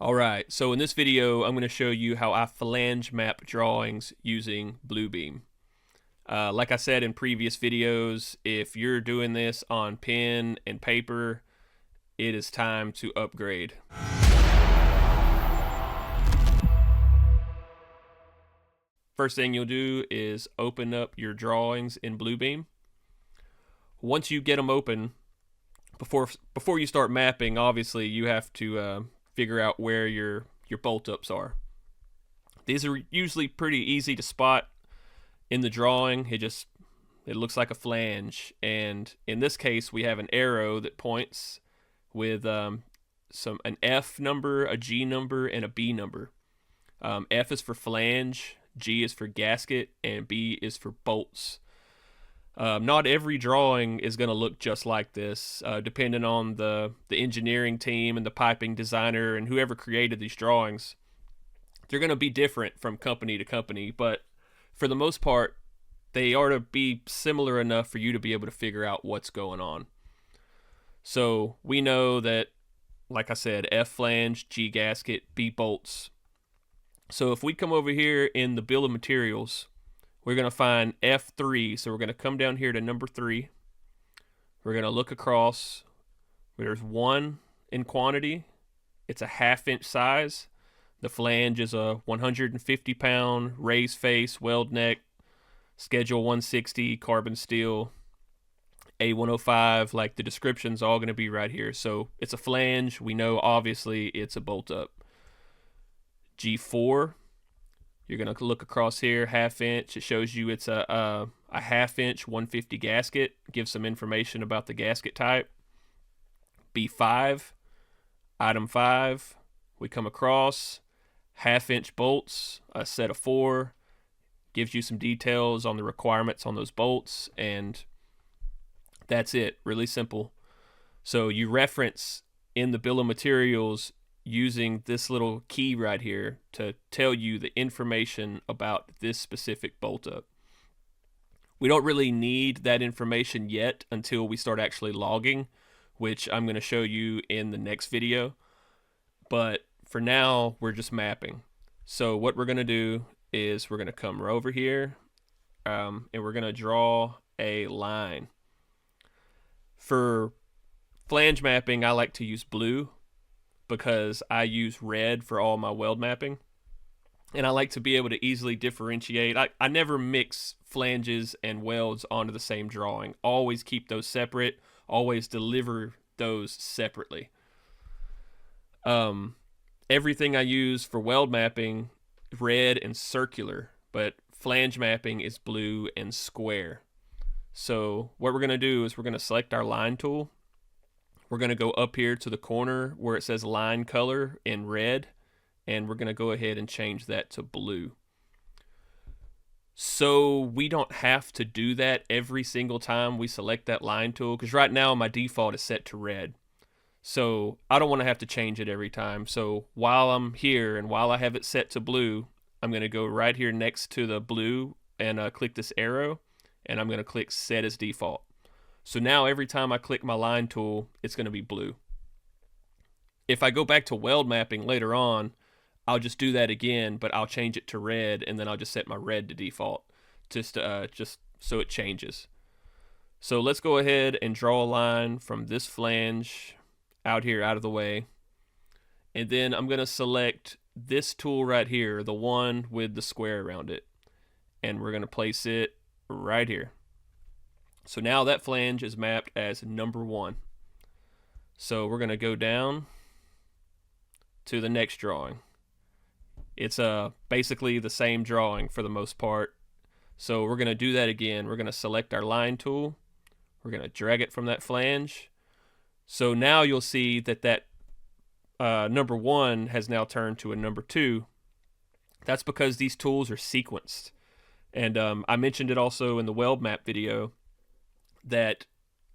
Alright, so in this video I'm going to show you how I flange map drawings using Bluebeam. Like I said in previous videos, if you're doing this on pen and paper, it is time to upgrade. First thing you'll do is open up your drawings in Bluebeam. Once you get them open, before you start mapping, obviously you have to figure out where your bolt ups are. These are usually pretty easy to spot in the drawing. It looks like a flange, and in this case we have an arrow that points with an F number, a G number, and a B number. F is for flange, G is for gasket, and B is for bolts. Not every drawing is going to look just like this, depending on the engineering team and the piping designer and whoever created these drawings. They're going to be different from company to company, but for the most part, they are to be similar enough for you to be able to figure out what's going on. So we know that, like I said, F flange, G gasket, B bolts. So if we come over here in the bill of materials, we're going to find F3, so we're going to come down here to number 3. We're going to look across. There's 1 in quantity. It's a 1/2 inch size. The flange is a 150 pound raised face, weld neck, schedule 160, carbon steel, A105. Like, the description's all going to be right here. So it's a flange. We know obviously it's a bolt up. G4. You're going to look across here, 1/2 inch. It shows you it's a 1/2 inch 150 gasket. Gives some information about the gasket type. B5, item 5. We come across 1/2 inch bolts, a set of 4. Gives you some details on the requirements on those bolts, and that's it. Really simple. So you reference in the bill of materials using this little key right here to tell you the information about this specific bolt up. We don't really need that information yet until we start actually logging, which I'm going to show you in the next video. But for now, we're just mapping. So what we're going to do is we're going to come right over here, and we're going to draw a line. For flange mapping, I like to use blue, because I use red for all my weld mapping. And I like to be able to easily differentiate. I never mix flanges and welds onto the same drawing. Always keep those separate. Always deliver those separately. Everything I use for weld mapping, red and circular, but flange mapping is blue and square. So what we're going to do is we're going to select our line tool. We're going to go up here to the corner where it says line color in red, and we're going to go ahead and change that to blue. So we don't have to do that every single time we select that line tool, because right now my default is set to red. So I don't want to have to change it every time. So while I'm here and while I have it set to blue, I'm going to go right here next to the blue and click this arrow, and I'm going to click set as default. So now every time I click my line tool, it's going to be blue. If I go back to weld mapping later on, I'll just do that again, but I'll change it to red, and then I'll just set my red to default, just so it changes. So let's go ahead and draw a line from this flange out here, out of the way. And then I'm going to select this tool right here, the one with the square around it. And we're going to place it right here. So now that flange is mapped as number 1. So we're going to go down to the next drawing. It's basically the same drawing for the most part. So we're going to do that again. We're going to select our line tool. We're going to drag it from that flange. So now you'll see that number 1 has now turned to a number 2. That's because these tools are sequenced. And I mentioned it also in the weld map video, that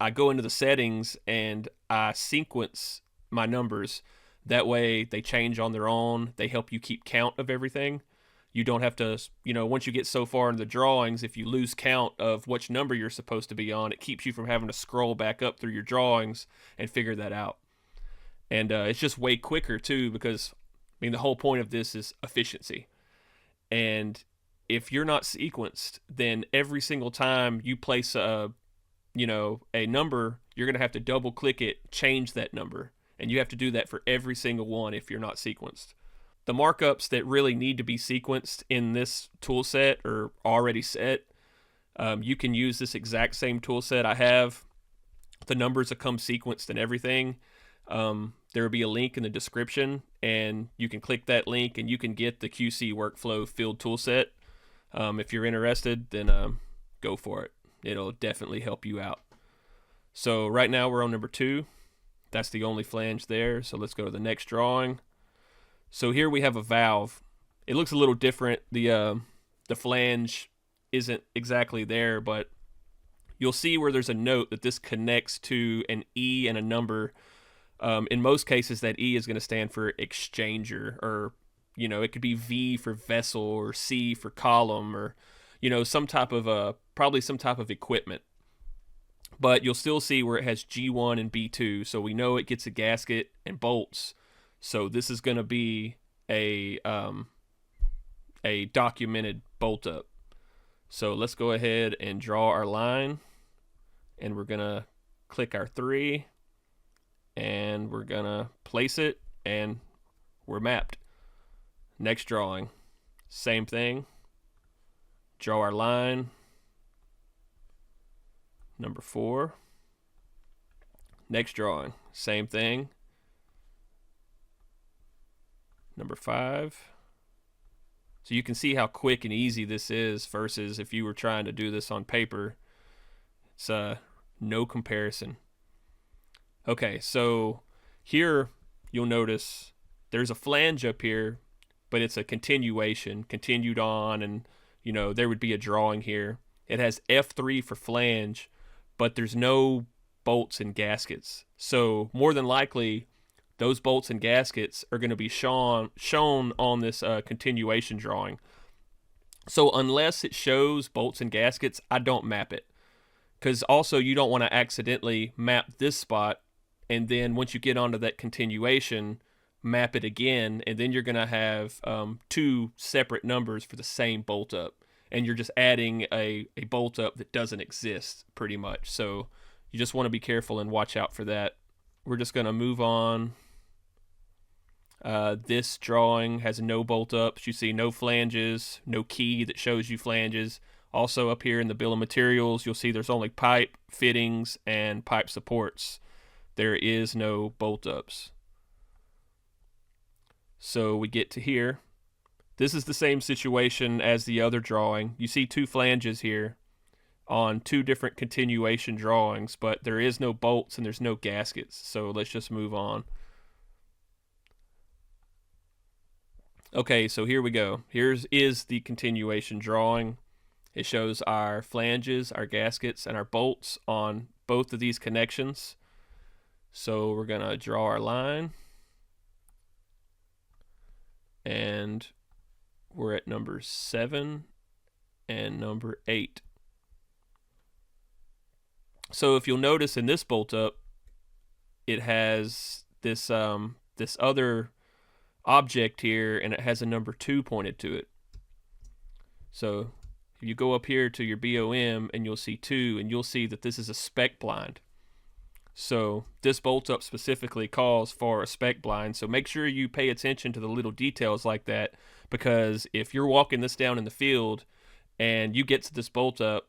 I go into the settings and I sequence my numbers. That way they change on their own. They help you keep count of everything. You don't have to, once you get so far into the drawings, if you lose count of which number you're supposed to be on, it keeps you from having to scroll back up through your drawings and figure that out. And it's just way quicker too, because mean, the whole point of this is efficiency. And if you're not sequenced, then every single time you place a number, you're going to have to double click it, change that number. And you have to do that for every single one if you're not sequenced. The markups that really need to be sequenced in this tool set are already set. You can use this exact same tool set I have. The numbers that come sequenced and everything. There will be a link in the description, and you can click that link and you can get the QC workflow field tool set. If you're interested, then go for it. It'll definitely help you out. So right now we're on number 2. That's the only flange there. So let's go to the next drawing. So here we have a valve. It looks a little different. The flange isn't exactly there, but you'll see where there's a note that this connects to an E and a number. In most cases, that E is going to stand for exchanger, or it could be V for vessel, or C for column, or probably some type of equipment. But you'll still see where it has G1 and B2, so we know it gets a gasket and bolts. So this is going to be a documented bolt up. So let's go ahead and draw our line, and we're going to click our 3, and we're going to place it, and we're mapped. Next drawing, same thing. Draw our line. Number 4. Next drawing, same thing. Number 5. So you can see how quick and easy this is versus if you were trying to do this on paper. It's no comparison. Okay, so here you'll notice there's a flange up here, but it's a continuation, continued on, and there would be a drawing here. It has F3 for flange, but there's no bolts and gaskets. So more than likely, those bolts and gaskets are going to be shown on this continuation drawing. So unless it shows bolts and gaskets, I don't map it. Because also you don't want to accidentally map this spot, and then once you get onto that continuation, map it again, and then you're going to have 2 separate numbers for the same bolt up. And you're just adding a bolt up that doesn't exist, pretty much. So you just want to be careful and watch out for that. We're just going to move on. This drawing has no bolt ups. You see no flanges, no key that shows you flanges. Also up here in the bill of materials, you'll see there's only pipe, fittings, and pipe supports. There is no bolt ups. So we get to here. This is the same situation as the other drawing. You see 2 flanges here on 2 different continuation drawings, but there is no bolts and there's no gaskets. So let's just move on. Okay, so here we go. Here's the continuation drawing. It shows our flanges, our gaskets, and our bolts on both of these connections. So we're going to draw our line. And we're at number 7 and number 8. So if you'll notice in this bolt up, it has this other object here, and it has a number 2 pointed to it. So if you go up here to your BOM, and you'll see 2, and you'll see that this is a spec blind. So this bolt up specifically calls for a spec blind. So make sure you pay attention to the little details like that, because if you're walking this down in the field and you get to this bolt up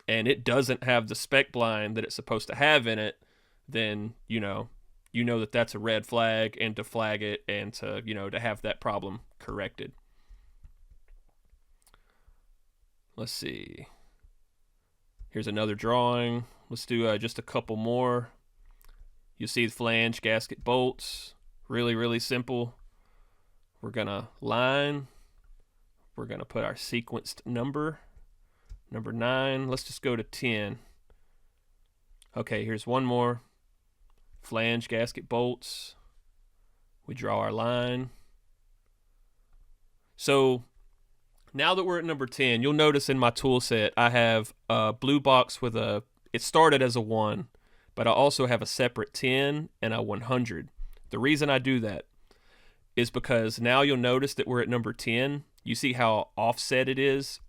and it doesn't have the spec blind that it's supposed to have in it, then you know that that's a red flag, and to flag it, and to to have that problem corrected. Let's see. Here's another drawing. Let's do just a couple more. You see the flange, gasket, bolts. Really, really simple. We're going to line. We're going to put our sequenced number. Number 9. Let's just go to 10. Okay, here's one more. Flange, gasket, bolts. We draw our line. So now that we're at number 10, you'll notice in my tool set I have a blue box with it started as a 1, but I also have a separate 10 and a 100. The reason I do that is because now you'll notice that we're at number 10. You see how offset it is?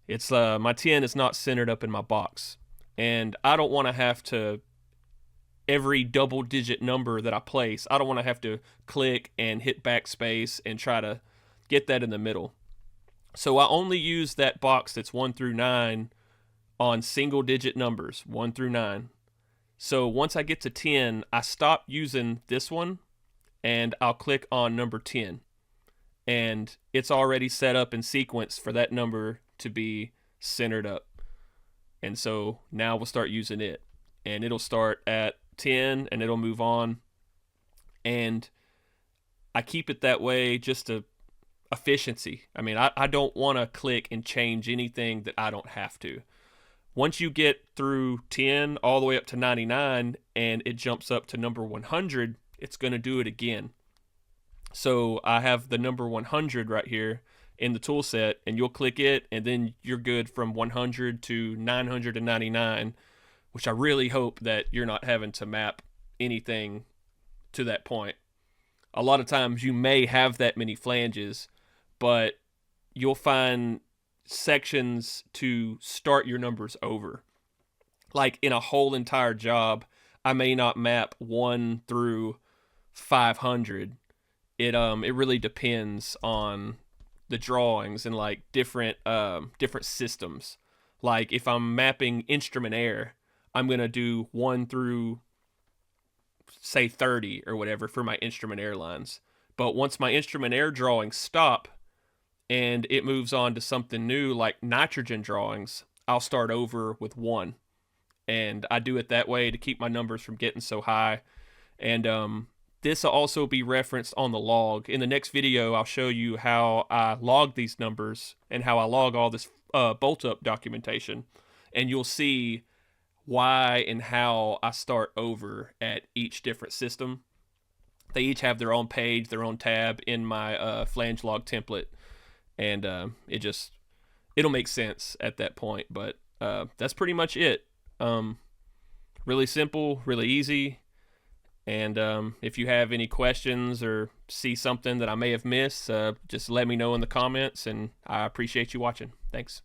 It's my 10 is not centered up in my box. And I don't want to have to, every double digit number that I place, I don't want to have to click and hit backspace and try to get that in the middle. So I only use that box that's 1 through 9 on single digit numbers, 1 through 9. So once I get to 10, I stop using this one and I'll click on number 10. And it's already set up in sequence for that number to be centered up. And so now we'll start using it. And it'll start at 10 and it'll move on. And I keep it that way just to efficiency. I mean, I don't want to click and change anything that I don't have to. Once you get through 10 all the way up to 99 and it jumps up to number 100, it's going to do it again. So I have the number 100 right here in the tool set, and you'll click it and then you're good from 100 to 999, which I really hope that you're not having to map anything to that point. A lot of times you may have that many flanges, but you'll find sections to start your numbers over. Like in a whole entire job, I may not map 1 through 500. It really depends on the drawings and like different systems. Like if I'm mapping instrument air, I'm gonna do 1 through say 30 or whatever for my instrument air lines. But once my instrument air drawings stop and it moves on to something new like nitrogen drawings, I'll start over with 1. And I do it that way to keep my numbers from getting so high. And this will also be referenced on the log. In the next video, I'll show you how I log these numbers and how I log all this bolt-up documentation. And you'll see why and how I start over at each different system. They each have their own page, their own tab in my flange log template. And it'll make sense at that point. But that's pretty much it. Really simple, really easy. And if you have any questions or see something that I may have missed, just let me know in the comments, and I appreciate you watching. Thanks.